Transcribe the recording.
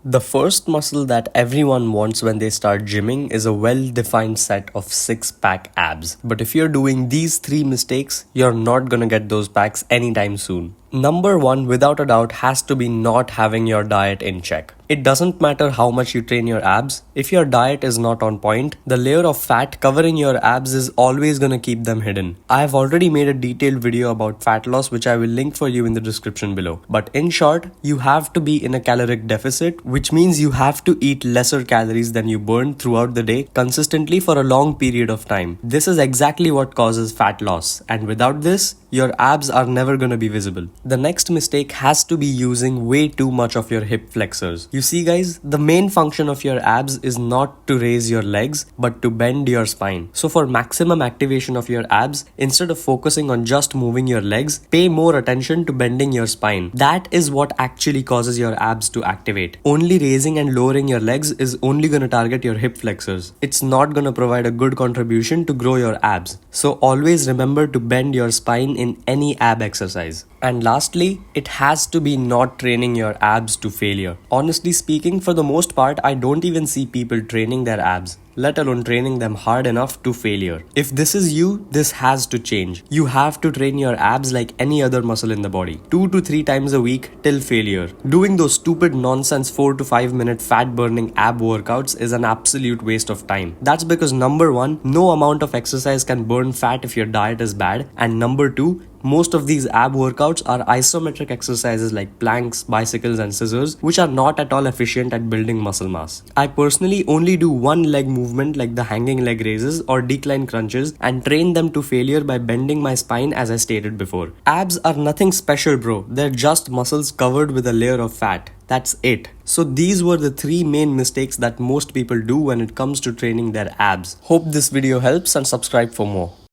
The first muscle that everyone wants when they start gymming is a well-defined set of six-pack abs. But if you're doing these three mistakes, you're not gonna get those packs anytime soon. Number one, without a doubt, has to be not having your diet in check. It doesn't matter how much you train your abs, if your diet is not on point, the layer of fat covering your abs is always gonna keep them hidden. I have already made a detailed video about fat loss which I will link for you in the description below. But in short, you have to be in a caloric deficit, which means you have to eat lesser calories than you burn throughout the day consistently for a long period of time. This is exactly what causes fat loss, and without this, your abs are never gonna be visible. The next mistake has to be using way too much of your hip flexors. You see guys, the main function of your abs is not to raise your legs, but to bend your spine. So for maximum activation of your abs, instead of focusing on just moving your legs, pay more attention to bending your spine. That is what actually causes your abs to activate. Only raising and lowering your legs is only gonna target your hip flexors. It's not gonna provide a good contribution to grow your abs. So always remember to bend your spine in any ab exercise. And lastly, it has to be not training your abs to failure. Honestly speaking, for the most part, I don't even see people training their abs, let alone training them hard enough to failure. If this is you, this has to change. You have to train your abs like any other muscle in the body, 2 to 3 times a week till failure. Doing those stupid nonsense 4 to 5 minute fat burning ab workouts is an absolute waste of time. That's because number one, no amount of exercise can burn fat if your diet is bad, and number two, most of these ab workouts are isometric exercises like planks, bicycles and scissors, which are not at all efficient at building muscle mass. I personally only do one leg movement like the hanging leg raises or decline crunches and train them to failure by bending my spine as I stated before. Abs are nothing special bro, they're just muscles covered with a layer of fat. That's it. So these were the 3 main mistakes that most people do when it comes to training their abs. Hope this video helps and subscribe for more.